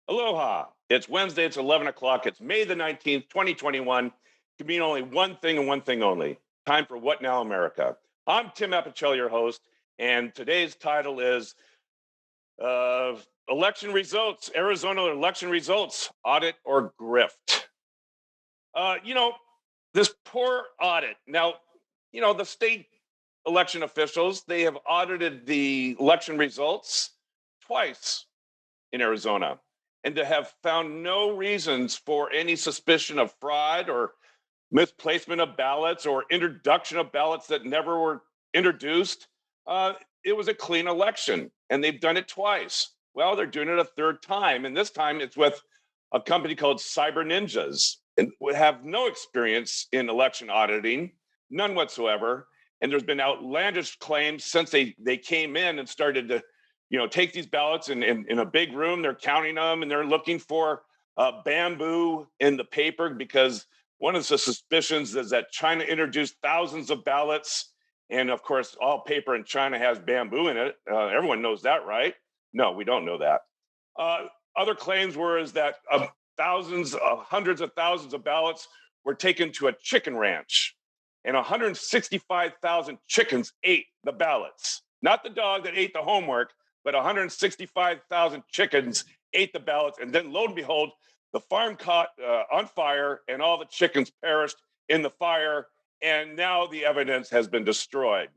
Aloha. It's Wednesday. It's 11 o'clock. It's May the 19th, 2021. Can mean only one thing and one thing only. Time for What Now America. I'm Tim Apicella, your host, and today's title is Election Results, Arizona Election Results, Audit or Grift. This poor audit. Now, the state election officials, they have audited the election results twice in Arizona, and to have found no reasons for any suspicion of fraud or misplacement of ballots or introduction of ballots that never were introduced. It was a clean election, and they've done it twice. Well, they're doing it a third time, and this time it's with a company called Cyber Ninjas, and we have no experience in election auditing, none whatsoever. And there's been outlandish claims since they came in and started to take these ballots in a big room. They're counting them, and they're looking for bamboo in the paper, because one of the suspicions is that China introduced thousands of ballots. And of course, all paper in China has bamboo in it. Everyone knows that, right? No, we don't know that. Other claims were is that hundreds of thousands of ballots were taken to a chicken ranch, and 165,000 chickens ate the ballots. Not the dog that ate the homework, but 165,000 chickens ate the ballots. And then lo and behold, the farm caught on fire, and all the chickens perished in the fire. And now the evidence has been destroyed.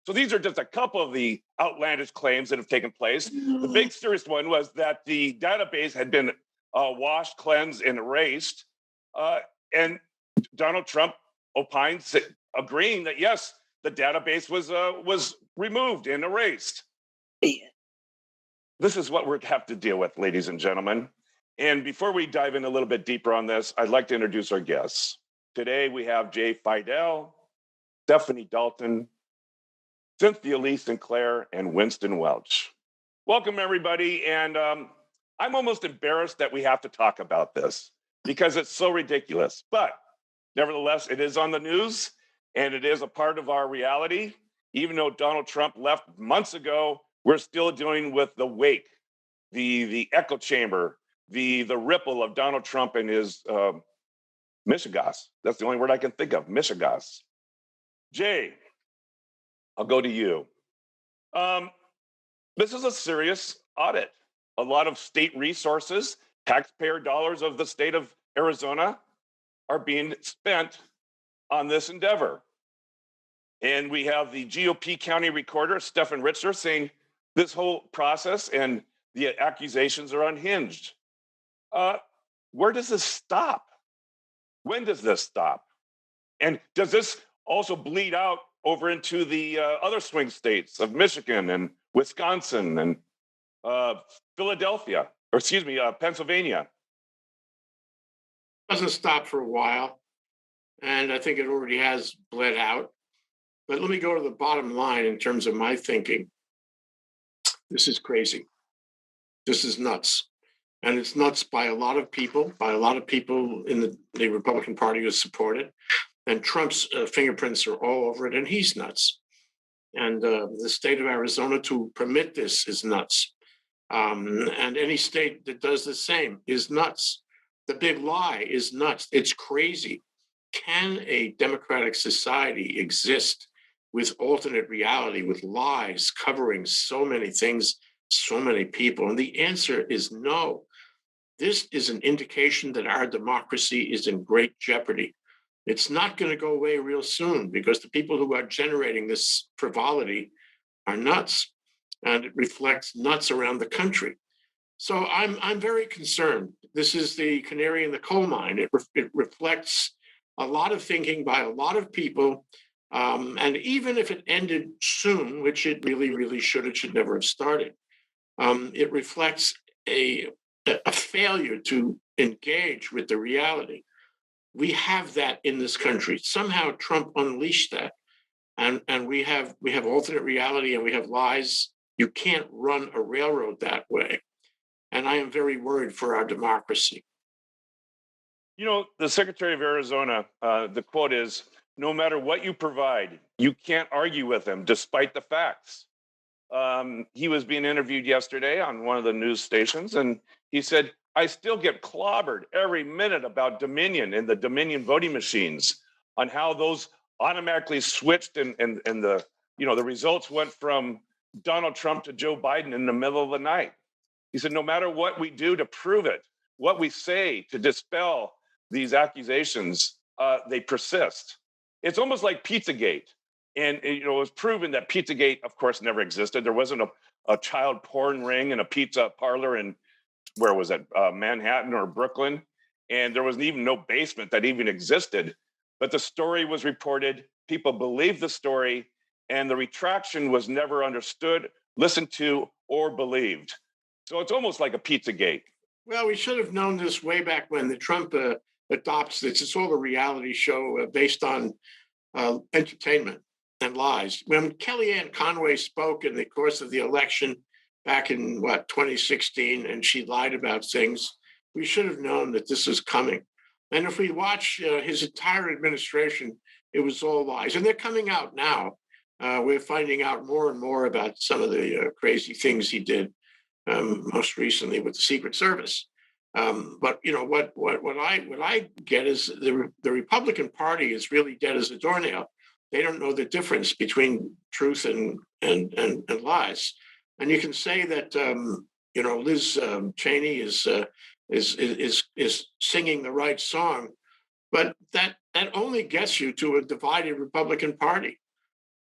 So these are just a couple of the outlandish claims that have taken place. The big serious one was that the database had been washed, cleansed, and erased. And Donald Trump opined, agreeing that, yes, the database was removed and erased. This is what we're going to have to deal with, ladies and gentlemen. And before we dive in a little bit deeper on this, I'd like to introduce our guests. Today, we have Jay Fidell, Stephanie Dalton, Cynthia Sinclair, and Winston Welch. Welcome, everybody. And I'm almost embarrassed that we have to talk about this because it's so ridiculous. But nevertheless, it is on the news, and it is a part of our reality. Even though Donald Trump left months ago, we're still dealing with the wake, the echo chamber, the ripple of Donald Trump and his mishigas. That's the only word I can think of, mishigas. Jay, I'll go to you. This is a serious audit. A lot of state resources, taxpayer dollars of the state of Arizona, are being spent on this endeavor. And we have the GOP county recorder, Stephen Ritzler, saying this whole process and the accusations are unhinged. Where does this stop? When does this stop? And does this also bleed out over into the other swing states of Michigan and Wisconsin and Pennsylvania? Doesn't stop for a while, and I think it already has bled out. But let me go to the bottom line in terms of my thinking. This is crazy. This is nuts. And it's nuts by a lot of people in the Republican Party who support it. And Trump's fingerprints are all over it, and he's nuts. And the state of Arizona to permit this is nuts. And any state that does the same is nuts. The big lie is nuts. It's crazy. Can a democratic society exist with alternate reality, with lies covering so many things, so many people? And the answer is no. This is an indication that our democracy is in great jeopardy. It's not going to go away real soon because the people who are generating this frivolity are nuts, and it reflects nuts around the country. So I'm very concerned. This is the canary in the coal mine. It reflects a lot of thinking by a lot of people. And even if it ended soon, which it really should, it should never have started, it reflects a failure to engage with the reality. We have that in this country. Somehow Trump unleashed that. And we have alternate reality and we have lies. You can't run a railroad that way. And I am very worried for our democracy. The Secretary of Arizona, the quote is, "No matter what you provide, you can't argue with them despite the facts." He was being interviewed yesterday on one of the news stations, and he said, I still get clobbered every minute about Dominion and the Dominion voting machines, on how those automatically switched, and the the results went from Donald Trump to Joe Biden in the middle of the night. He said, no matter what we do to prove it, what we say to dispel these accusations, they persist. It's almost like Pizzagate. And it was proven that Pizzagate, of course, never existed. There wasn't a child porn ring in a pizza parlor in, where was it, Manhattan or Brooklyn? And there was even no basement that even existed. But the story was reported, people believed the story, and the retraction was never understood, listened to, or believed. So it's almost like a Pizzagate. Well, we should have known this way back when the Trump adopts this. It's all a reality show based on entertainment and lies. When Kellyanne Conway spoke in the course of the election back in 2016, and she lied about things, we should have known that this was coming. And if we watch his entire administration, it was all lies. And they're coming out now. We're finding out more and more about some of the crazy things he did, most recently with the Secret Service. But what I get is the Republican Party is really dead as a doornail. They don't know the difference between truth and lies. And you can say that Liz Cheney is singing the right song, but that only gets you to a divided Republican Party.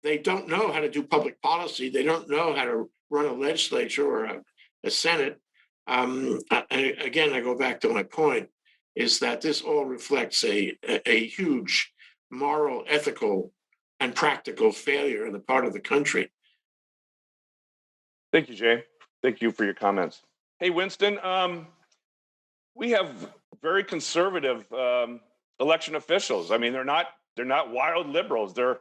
They don't know how to do public policy. They don't know how to run a legislature or a Senate. Again, I go back to my point, is that this all reflects a huge moral, ethical, and practical failure on the part of the country. Thank you, Jay. Thank you for your comments. Hey, Winston, we have very conservative election officials. I mean, they're not wild liberals. They're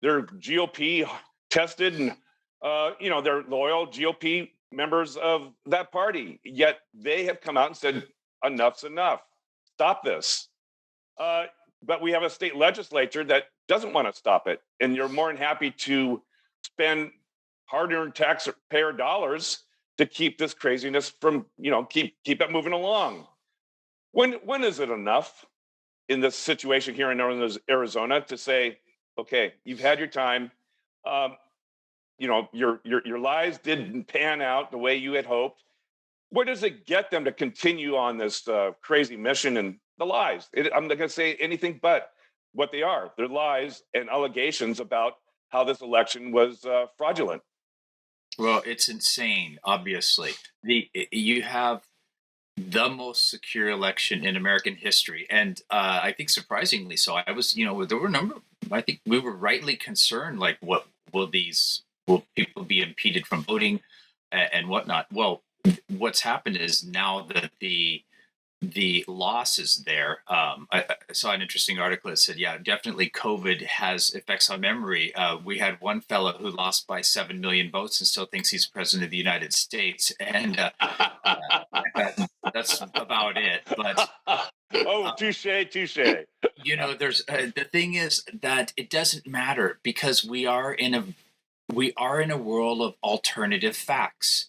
GOP tested, and they're loyal GOP members of that party. Yet they have come out and said, enough's enough. Stop this. But we have a state legislature that doesn't want to stop it, and you're more than happy to spend hard-earned taxpayer dollars to keep this craziness from, keep it moving along. When is it enough in this situation here in Arizona to say, okay, you've had your time. Your lies didn't pan out the way you had hoped. Where does it get them to continue on this crazy mission and the lies? I'm not going to say anything but what they are. They're lies and allegations about how this election was fraudulent. Well, it's insane, obviously. You have the most secure election in American history. And I think surprisingly so. I was, there were a number, I think we were rightly concerned, like, will people be impeded from voting and whatnot? Well, what's happened is now that the loss is there. I saw an interesting article that said, yeah, definitely COVID has effects on memory. We had one fellow who lost by 7 million votes and still thinks he's president of the United States. And that's about it. But touche. There's the thing is that it doesn't matter, because we are in a world of alternative facts.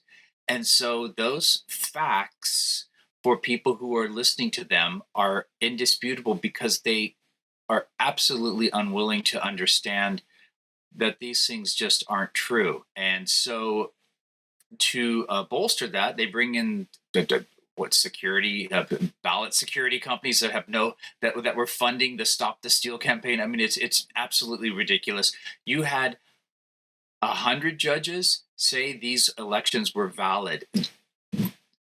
And so those facts, for people who are listening to them, are indisputable, because they are absolutely unwilling to understand that these things just aren't true. And so to bolster that, they bring in ballot security companies that have that were funding the Stop the Steal campaign. I mean, it's absolutely ridiculous. You had 100 judges say these elections were valid.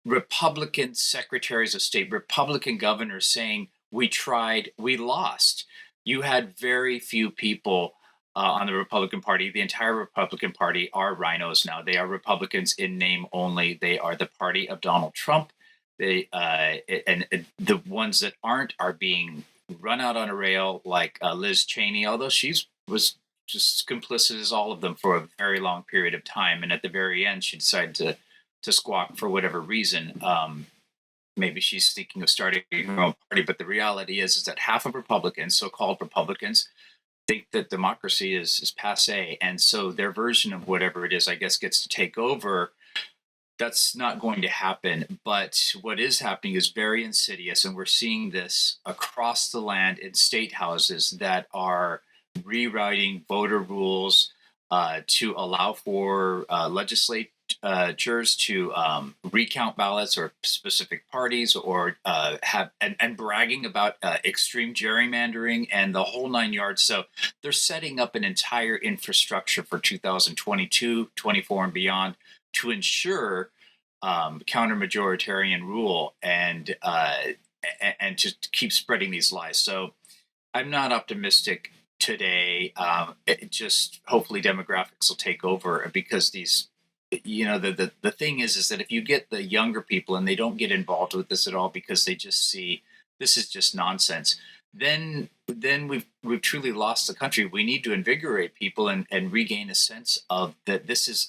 Republican secretaries of state, Republican governors saying, we tried, we lost. You had very few people on the Republican Party. The entire Republican Party are rhinos now. They are Republicans in name only. They are the party of Donald Trump. They and the ones that aren't are being run out on a rail, like Liz Cheney, although was just complicit as all of them for a very long period of time. And at the very end, she decided to squawk for whatever reason. Maybe she's thinking of starting her own party, but the reality is that half of Republicans, so-called Republicans, think that democracy is passé, and so their version of whatever it is, I guess, gets to take over. That's not going to happen. But what is happening is very insidious, and we're seeing this across the land in state houses that are rewriting voter rules to allow for legislatures to recount ballots or specific parties, or have and bragging about extreme gerrymandering and the whole 9 yards. So they're setting up an entire infrastructure for 2022, 24, and beyond to ensure counter majoritarian rule and to keep spreading these lies. So I'm not optimistic today. It just hopefully demographics will take over, because these, the thing is that if you get the younger people and they don't get involved with this at all because they just see this is just nonsense, then we've truly lost the country. We need to invigorate people and regain a sense of that this is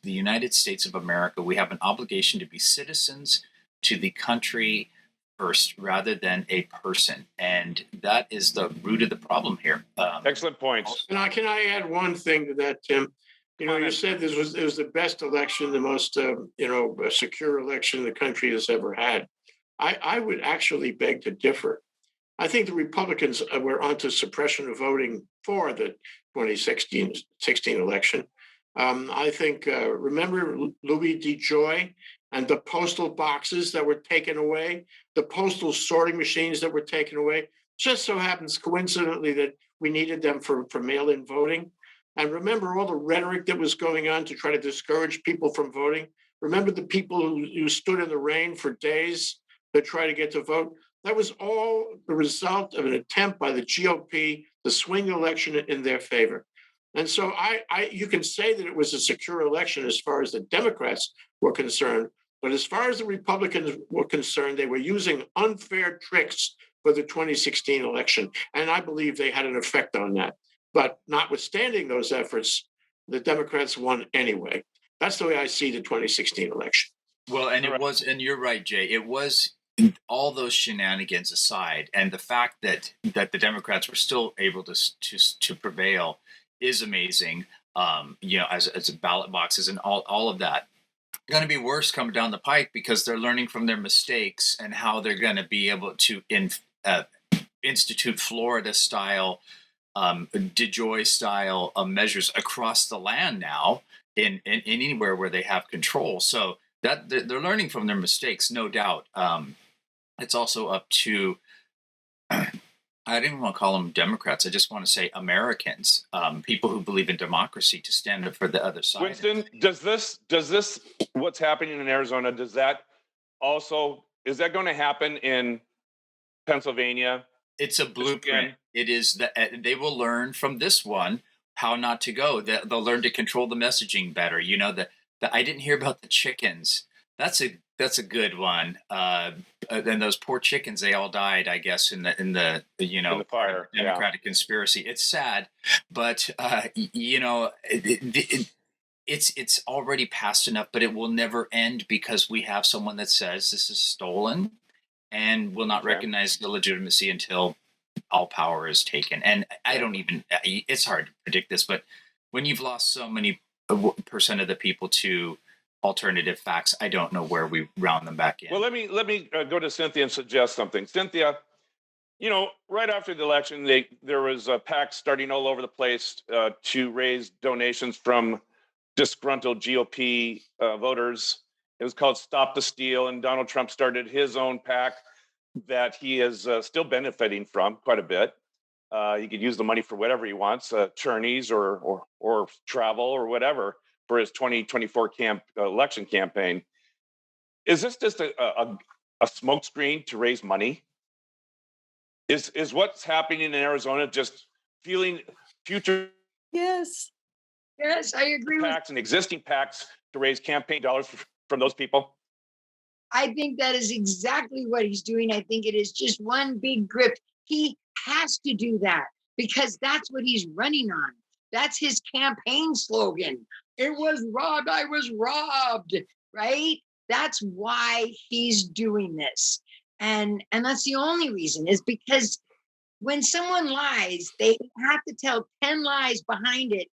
the United States of America. We have an obligation to be citizens to the country first rather than a person. And that is the root of the problem here. Excellent points. Can I add one thing to that, Tim? You said it was the best election, the most secure election the country has ever had. I would actually beg to differ. I think the Republicans were onto suppression of voting for the 2016 election. I think, remember Louis DeJoy and the postal boxes that were taken away, the postal sorting machines that were taken away? Just so happens coincidentally that we needed them for mail-in voting. And remember all the rhetoric that was going on to try to discourage people from voting? Remember the people who stood in the rain for days to try to get to vote? That was all the result of an attempt by the GOP to swing the election in their favor. And so you can say that it was a secure election as far as the Democrats were concerned, but as far as the Republicans were concerned, they were using unfair tricks for the 2016 election. And I believe they had an effect on that. But notwithstanding those efforts, the Democrats won anyway. That's the way I see the 2016 election. Well, and it was, and you're right, Jay, it was all those shenanigans aside, and the fact that the Democrats were still able to prevail is amazing. As ballot boxes and all of that, going to be worse coming down the pike because they're learning from their mistakes and how they're going to be able to institute Florida style, DeJoy style measures across the land now in anywhere where they have control. So that they're learning from their mistakes, no doubt. It's also up to I didn't want to call them Democrats. I just want to say Americans, people who believe in democracy, to stand up for the other side. Winston, does this what's happening in Arizona, is that going to happen in Pennsylvania? It's a blueprint. It is that they will learn from this one how not to go. They'll learn to control the messaging better. I didn't hear about the chickens. That's a good one. And those poor chickens, they all died, I guess, in the fire. Democratic conspiracy. It's sad, but it's already passed enough, but it will never end because we have someone that says this is stolen and will not recognize the legitimacy until all power is taken. And it's hard to predict this, but when you've lost so many percent of the people to alternative facts, I don't know where we round them back in. Well, let me go to Cynthia and suggest something. Cynthia, right after the election, there was PACs starting all over the place to raise donations from disgruntled GOP voters. It was called Stop the Steal, and Donald Trump started his own PAC that he is still benefiting from quite a bit. He could use the money for whatever he wants, attorneys or travel or whatever, for his 2024 election campaign. Is this just a smokescreen to raise money? Is what's happening in Arizona just feeling future? Yes, I agree with PACs and existing PACs to raise campaign dollars from those people? I think that is exactly what he's doing. I think it is just one big grift. He has to do that because that's what he's running on. That's his campaign slogan. It was robbed. I was robbed, right? That's why he's doing this. And that's the only reason, is because when someone lies, they have to tell 10 lies behind it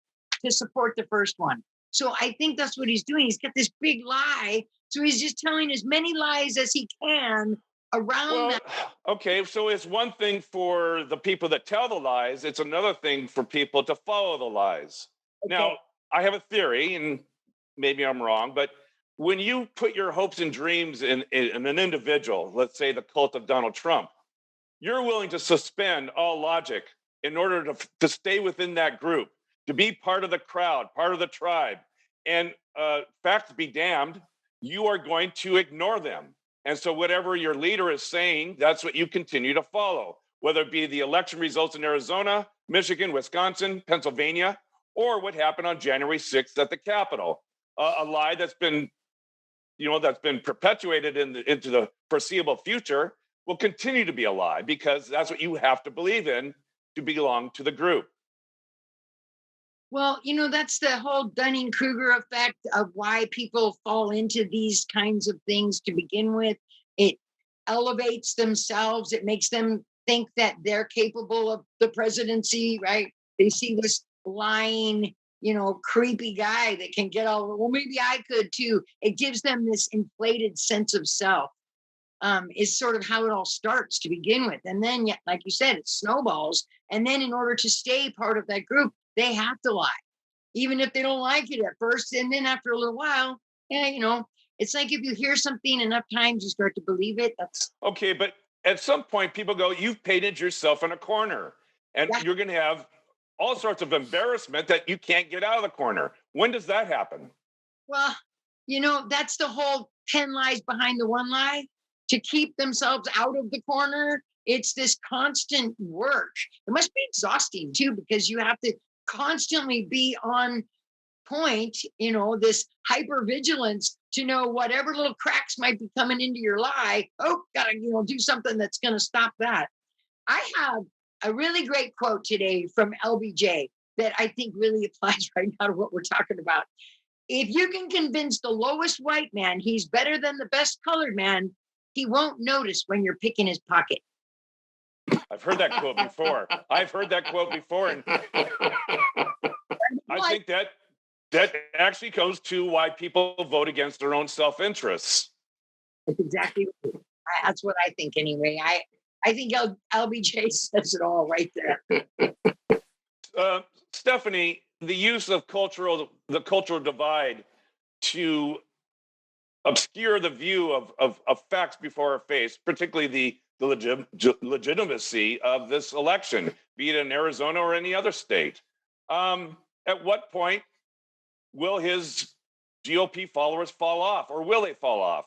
to support the first one. So I think that's what he's doing. He's got this big lie. So he's just telling as many lies as he can around Well, that. okay, so it's one thing for the people that tell the lies, it's another thing for people to follow the lies. Now, Okay. I have a theory, and maybe I'm wrong, but when you put your hopes and dreams in an individual, let's say the cult of Donald Trump, you're willing to suspend all logic in order to stay within that group, to be part of the crowd, part of the tribe. And facts be damned, you are going to ignore them. And so, whatever your leader is saying, that's what you continue to follow, whether it be the election results in Arizona, Michigan, Wisconsin, Pennsylvania, or what happened on January 6th at the Capitol. A lie that's been, that's been perpetuated into the foreseeable future will continue to be a lie because that's what you have to believe in to belong to the group. Well, that's the whole Dunning-Kruger effect of why people fall into these kinds of things to begin with. It elevates themselves. It makes them think that they're capable of the presidency, right? They see this lying, creepy guy that can get all, well, maybe I could too. It gives them this inflated sense of self. Is sort of how it all starts to begin with. And then, like you said, it snowballs. And then in order to stay part of that group, they have to lie, even if they don't like it at first. And then after a little while, it's like if you hear something enough times, you start to believe it. That's okay. But at some point, people go, you've painted yourself in a corner, and you're going to have all sorts of embarrassment that you can't get out of the corner. When does that happen? Well, that's the whole 10 lies behind the one lie to keep themselves out of the corner. It's this constant work. It must be exhausting too, because you have to constantly be on point, this hypervigilance to know whatever little cracks might be coming into your lie. Oh, gotta, do something that's going to stop that. I have a really great quote today from LBJ that I think really applies right now to what we're talking about. If you can convince the lowest white man he's better than the best colored man, he won't notice when you're picking his pocket. I've heard that quote before. And I think that actually goes to why people vote against their own self-interests. That's exactly right. That's what I think anyway. I think LBJ says it all right there. Stephanie, the use of the cultural divide to obscure the view of facts before our face, particularly the legitimacy of this election, be it in Arizona or any other state. At what point will his GOP followers fall off, or will they fall off?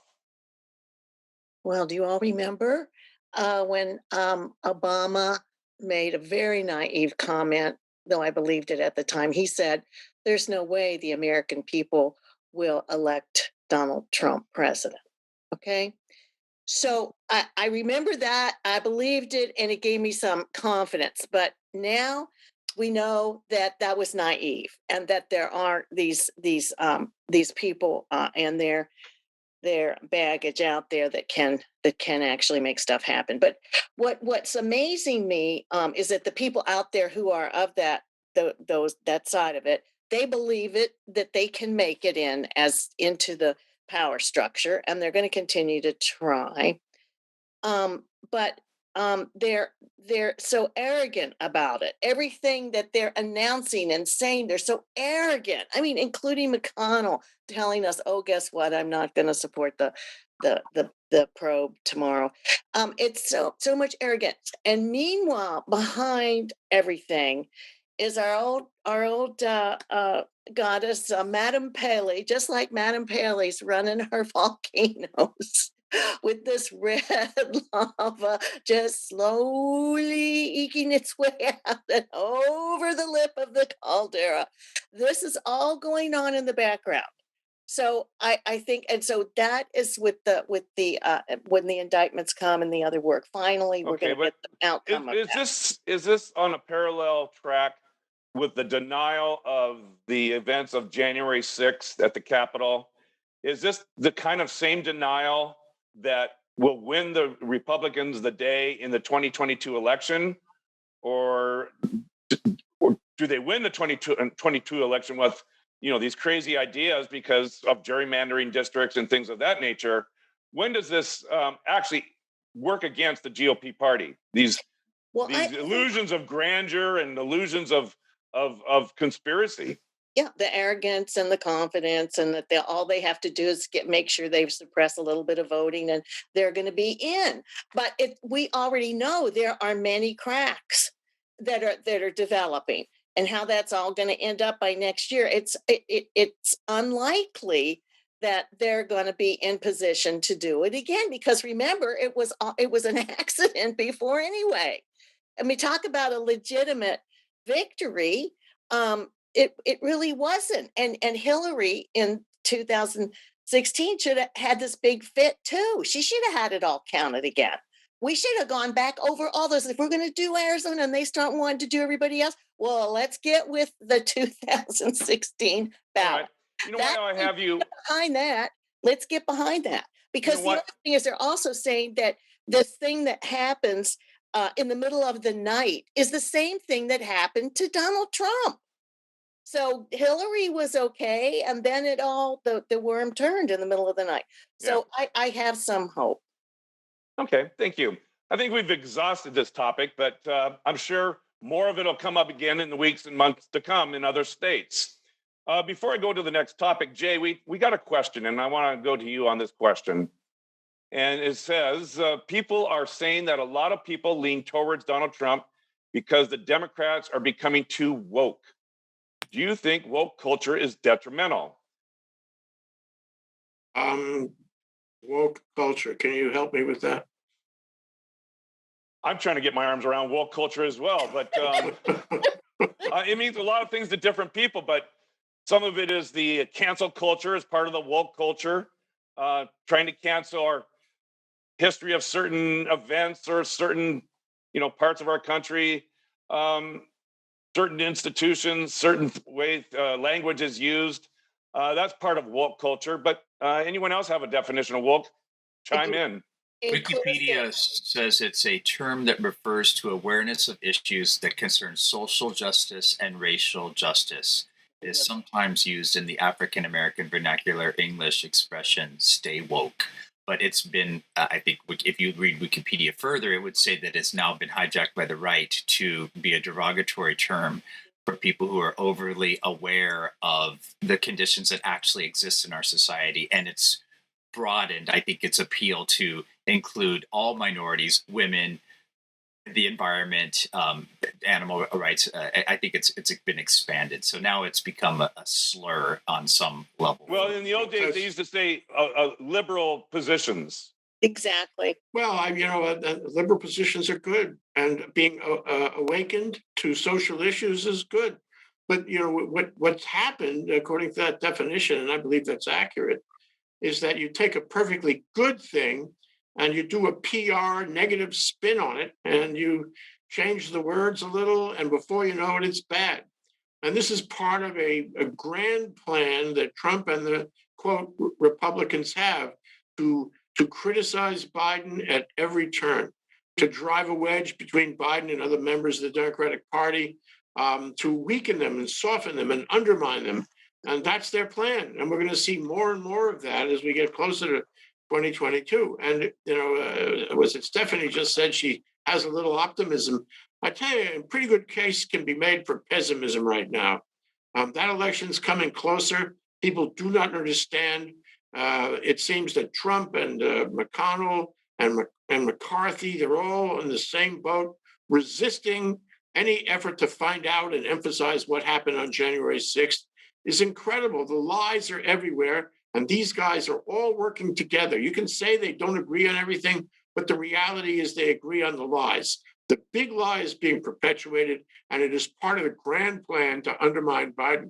Well, do you all remember when Obama made a very naive comment, though I believed it at the time? He said, there's no way the American people will elect Donald Trump president. Okay. So I remember that. I believed it, and it gave me some confidence. But now we know that that was naive, and that there aren't these people and their baggage out there that can actually make stuff happen. But what's amazing me is that the people out there who are of that side of it, they believe it, that they can make it into the power structure, and they're going to continue to try. But they're so arrogant about it. Everything that they're announcing and saying, they're so arrogant. I mean, including McConnell telling us, "Oh, guess what? I'm not going to support the probe tomorrow." It's so much arrogance. And meanwhile, behind everything is our old goddess, Madame Paley, just like Madame Paley's running her volcanoes with this red lava just slowly eking its way out and over the lip of the caldera. This is all going on in the background. So I think, and so that is with the when the indictments come and the other work. Finally, we're going to get the outcome of that. Is this on a parallel track with the denial of the events of January 6th at the Capitol? Is this the kind of same denial that will win the Republicans the day in the 2022 election? Or do they win the 2022 election with these crazy ideas because of gerrymandering districts and things of that nature. When does this actually work against the GOP party? These illusions of grandeur and illusions of conspiracy. Yeah, the arrogance and the confidence, and that all they have to do is make sure they suppress a little bit of voting, and they're going to be in. But we already know there are many cracks that are developing, and how that's all going to end up by next year. It's unlikely that they're going to be in position to do it again, because remember, it was an accident before anyway. I mean, talk about a legitimate victory. It really wasn't. And Hillary in 2016 should have had this big fit too. She should have had it all counted again. We should have gone back over all those. If we're going to do Arizona and they start wanting to do everybody else, well, let's get with the 2016 ballot. Right. You know why I have you behind that? Let's get behind that, because the other thing is they're also saying that this thing that happens in the middle of the night is the same thing that happened to Donald Trump. So Hillary was okay, and then the worm turned in the middle of the night. So yeah. I have some hope. Okay, thank you. I think we've exhausted this topic, but I'm sure more of it will come up again in the weeks and months to come in other states. Before I go to the next topic, Jay, we got a question, and I want to go to you on this question. And it says, people are saying that a lot of people lean towards Donald Trump because the Democrats are becoming too woke. Do you think woke culture is detrimental? Woke culture. Can you help me with that? I'm trying to get my arms around woke culture as well, but it means a lot of things to different people, but some of it is the cancel culture as part of the woke culture, trying to cancel our history of certain events or certain, parts of our country, certain institutions, certain ways language is used. That's part of woke culture. But anyone else have a definition of woke? Chime in. Wikipedia says it's a term that refers to awareness of issues that concern social justice and racial justice. It is sometimes used in the African American vernacular English expression, stay woke. But it's been, I think, if you read Wikipedia further, it would say that it's now been hijacked by the right to be a derogatory term for people who are overly aware of the conditions that actually exist in our society. And it's broadened, I think, its appeal to include all minorities, women, the environment, animal rights. I think it's been expanded. So now it's become a slur on some level. Well, in the old days, they used to say liberal positions. Exactly. Well, liberal positions are good, and being awakened to social issues is good. But what's happened, according to that definition, and I believe that's accurate, is that you take a perfectly good thing and you do a PR negative spin on it, and you change the words a little, and before you know it, it's bad. And this is part of a grand plan that Trump and the, quote, Republicans have to criticize Biden at every turn, to drive a wedge between Biden and other members of the Democratic Party, to weaken them and soften them and undermine them. And that's their plan. And we're going to see more and more of that as we get closer to 2022. And, was it Stephanie just said she has a little optimism? I tell you, a pretty good case can be made for pessimism right now. That election's coming closer. People do not understand. It seems that Trump and McConnell and McCarthy, they're all in the same boat, resisting any effort to find out and emphasize what happened on January 6th. Is incredible. The lies are everywhere, and these guys are all working together. You can say they don't agree on everything, but the reality is they agree on the lies. The big lie is being perpetuated, and it is part of the grand plan to undermine Biden.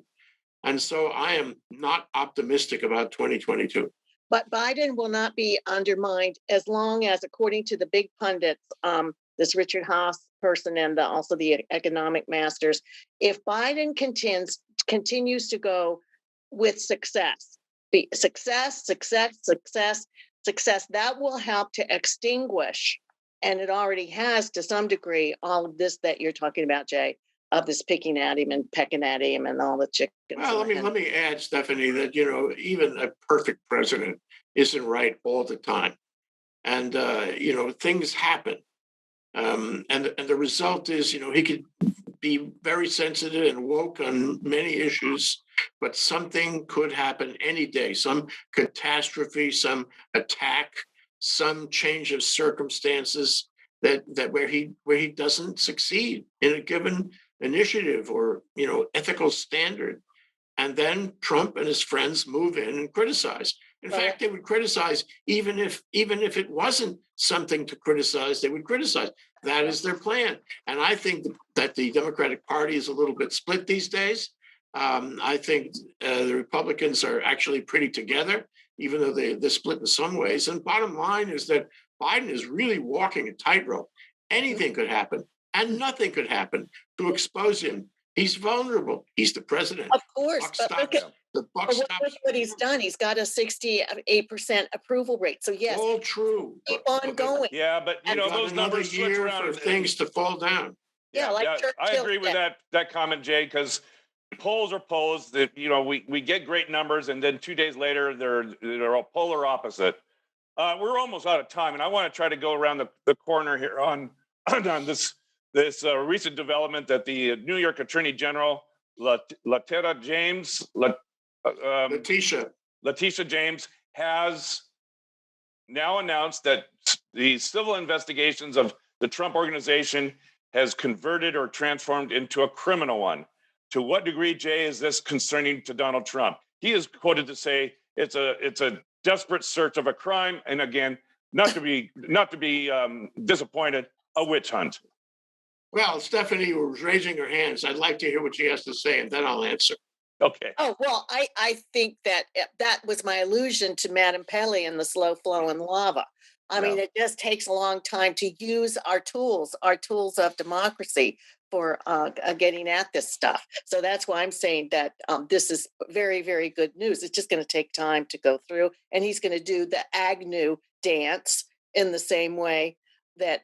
And so I am not optimistic about 2022. But Biden will not be undermined as long as, according to the big pundits, this Richard Haas person and also the economic masters, if Biden continues to go with success, that will help to extinguish, and it already has to some degree, all of this that you're talking about, Jay, of this picking at him and pecking at him and all the chickens. Well, let me add, Stephanie, that even a perfect president isn't right all the time, and things happen, and the result is he could be very sensitive and woke on many issues, but something could happen any day, some catastrophe, some attack, some change of circumstances that where he doesn't succeed in a given initiative or ethical standard. And then Trump and his friends move in and criticize. In fact, they would criticize even if it wasn't something to criticize, they would criticize. That is their plan. And I think that the Democratic Party is a little bit split these days. I think the Republicans are actually pretty together, even though they're split in some ways. And bottom line is that Biden is really walking a tightrope. Anything could happen and nothing could happen to expose him. He's vulnerable. He's the president. Of course, but look at what he's done. He's got a 68% approval rate. So yes, all true. Keep on going. Yeah, but those numbers switch around for things to fall down. Yeah, I agree with that comment, Jay, because polls are polls. That we get great numbers, and then 2 days later they're all polar opposite. We're almost out of time, and I want to try to go around the corner here on this recent development that the New York Attorney General Letitia James has now announced that the civil investigations of the Trump organization has converted or transformed into a criminal one. To what degree, Jay, is this concerning to Donald Trump? He is quoted to say it's a desperate search of a crime, and again, not to be disappointed, a witch hunt. Well, Stephanie was raising her hands. I'd like to hear what she has to say, and then I'll answer. Okay. Oh, well, I think that was my allusion to Madame Pelly and the slow flow in lava. I mean, it just takes a long time to use our tools of democracy for getting at this stuff. So that's why I'm saying that this is very, very good news. It's just going to take time to go through. And he's going to do the Agnew dance in the same way that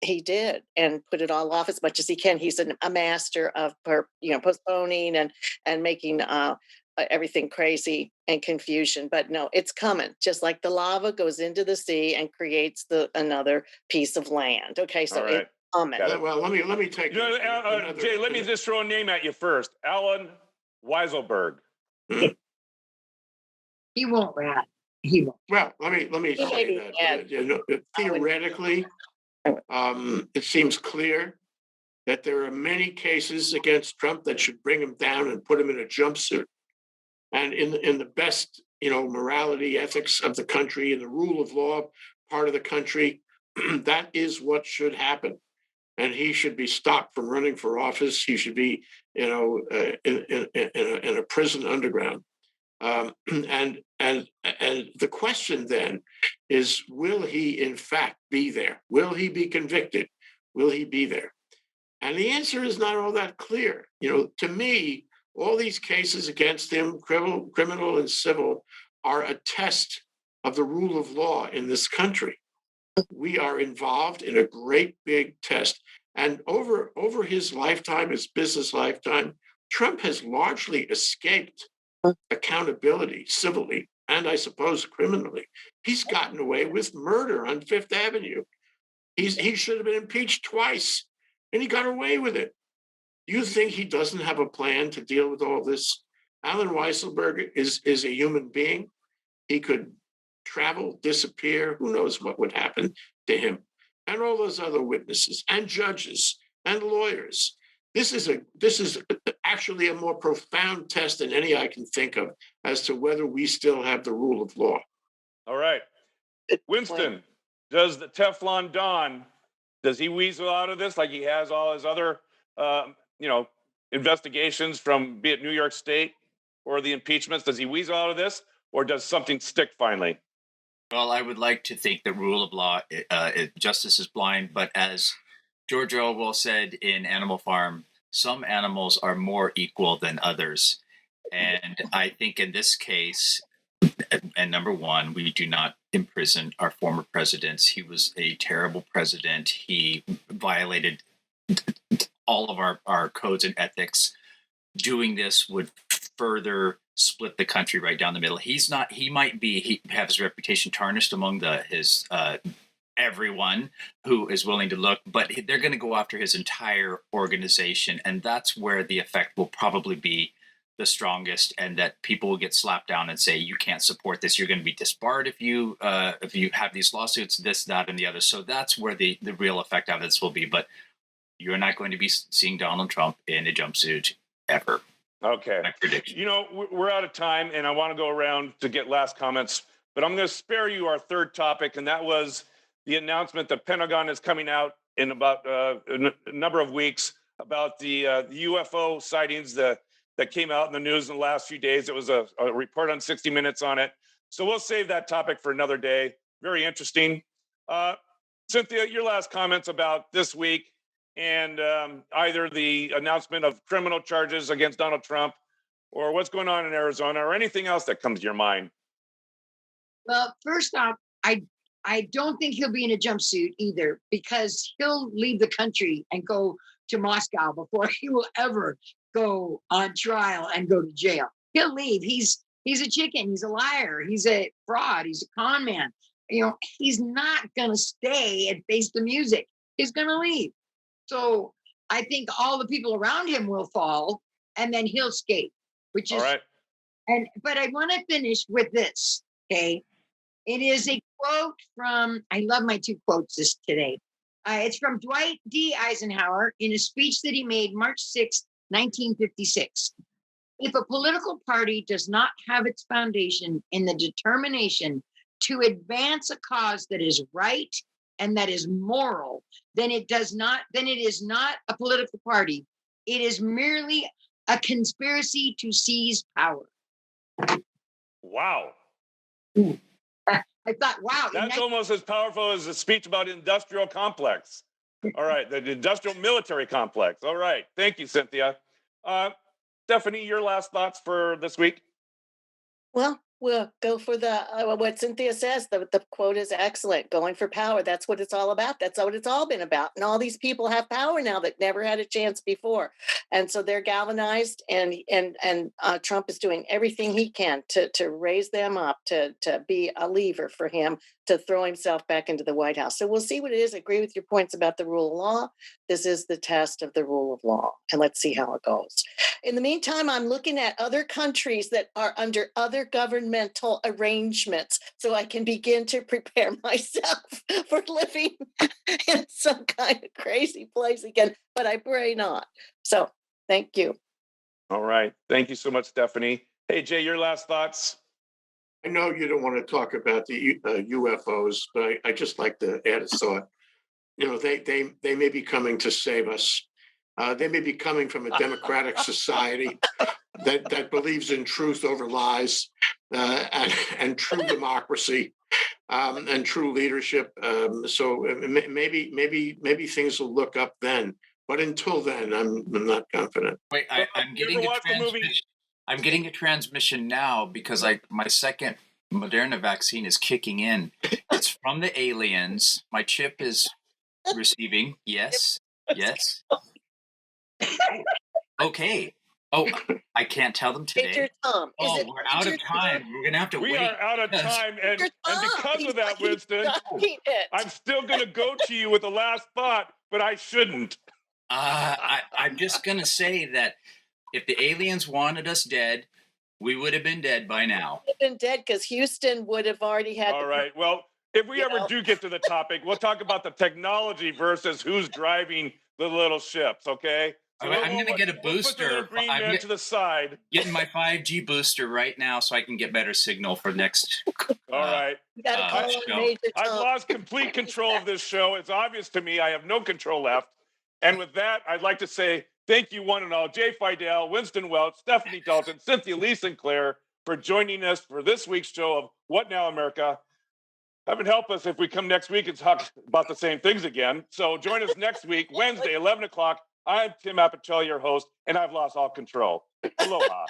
he did, and put it all off as much as he can. He's a master of postponing and making everything crazy and confusion. But no, it's coming. Just like the lava goes into the sea and creates another piece of land. Okay, so it's coming. Well, let me take Jay. Let me just throw a name at you first. Alan Weiselberg. He won't rat. He won't. Well, let me say that theoretically. It seems clear that there are many cases against Trump that should bring him down and put him in a jumpsuit. And in the best, morality, ethics of the country and the rule of law part of the country, that is what should happen. And he should be stopped from running for office. He should be, in a prison underground. And the question then is, will he in fact be there? Will he be convicted? Will he be there? And the answer is not all that clear. To me, all these cases against him, criminal and civil, are a test of the rule of law in this country. We are involved in a great big test. And over his lifetime, his business lifetime, Trump has largely escaped accountability civilly, and I suppose criminally. He's gotten away with murder on Fifth Avenue. He should have been impeached twice, and he got away with it. You think he doesn't have a plan to deal with all this? Alan Weiselberg is a human being. He could travel, disappear. Who knows what would happen to him? And all those other witnesses and judges and lawyers. This is actually a more profound test than any I can think of as to whether we still have the rule of law. All right. Winston, does the Teflon Don, does he weasel out of this like he has all his other, investigations from, be it New York State or the impeachments? Does he weasel out of this, or does something stick finally? Well, I would like to think that rule of law, justice is blind, but as George Orwell said in Animal Farm, some animals are more equal than others. And I think in this case, and number one, we do not imprison our former presidents. He was a terrible president. He violated all of our codes and ethics, doing this would further split the country right down the middle. He might have his reputation tarnished among his everyone who is willing to look, but they're going to go after his entire organization, and that's where the effect will probably be the strongest, and that people will get slapped down and say, you can't support this, you're going to be disbarred if you have these lawsuits, this, that, and the other. So that's where the real effect of this will be. But you're not going to be seeing Donald Trump in a jumpsuit ever. Okay. My prediction. You know, we're out of time, and I want to go around to get last comments, but I'm going to spare you our third topic, and that was the announcement the Pentagon is coming out in about a number of weeks about the UFO sightings that came out in the news in the last few days. It was a report on 60 Minutes on it. So we'll save that topic for another day. Very interesting. Cynthia, your last comments about this week and either the announcement of criminal charges against Donald Trump or what's going on in Arizona or anything else that comes to your mind. Well, first off, I don't think he'll be in a jumpsuit either, because he'll leave the country and go to Moscow before he will ever go on trial and go to jail. He'll leave. He's a chicken. He's a liar. He's a fraud. He's a con man. You know, he's not going to stay and face the music. He's going to leave. So I think all the people around him will fall, and then he'll escape, which is all right. But I want to finish with this. Okay. It is a quote from, I love my two quotes this today. It's from Dwight D. Eisenhower in a speech that he made March 6, 1956. If a political party does not have its foundation in the determination to advance a cause that is right and that is moral, then it is not a political party. It is merely a conspiracy to seize power. Wow. I thought, wow. That's almost as powerful as the speech about industrial complex. All right, the industrial military complex. All right, thank you, Cynthia. Stephanie, your last thoughts for this week? Well, we'll go for what Cynthia says. The quote is excellent. Going for power. That's what it's all about. That's what it's all been about. And all these people have power now that never had a chance before. And so they're galvanized, and Trump is doing everything he can to raise them up, to be a lever for him to throw himself back into the White House. So we'll see what it is. I agree with your points about the rule of law. This is the test of the rule of law, and let's see how it goes. In the meantime, I'm looking at other countries that are under other governmental arrangements so I can begin to prepare myself for living in some kind of crazy place again, but I pray not. So thank you. All right. Thank you so much, Stephanie. Hey, Jay, your last thoughts? I know you don't want to talk about the UFOs, but I just like to add a thought. You know, they may be coming to save us. They may be coming from a democratic society that believes in truth over lies, and true democracy, and true leadership. So maybe things will look up then. But until then, I'm not confident. Wait, I'm getting a transmission. I'm getting a transmission now because my second Moderna vaccine is kicking in. It's from the aliens. My chip is receiving. Yes. Okay. Oh, I can't tell them today. Oh, we're out of time. We're going to have to wait. We are out of time. And because of that, Winston, I'm still going to go to you with the last thought, but I shouldn't. I'm just going to say that if the aliens wanted us dead, we would have been dead by now. We'd have been dead because Houston would have already had. All right. Well, if we ever do get to the topic, we'll talk about the technology versus who's driving the little ships. Okay. So I'm going to get a booster. Put the green man to the side. Getting my 5G booster right now so I can get better signal for next. All right. I've lost complete control of this show. It's obvious to me I have no control left. And with that, I'd like to say thank you, one and all, Jay Fidell, Winston Welch, Stephanie Dalton, Cynthia Lee Sinclair, for joining us for this week's show of What Now America. Heaven help us if we come next week and talk about the same things again. So join us next week, Wednesday, 11 o'clock. I'm Tim Apicella, your host, and I've lost all control. Aloha.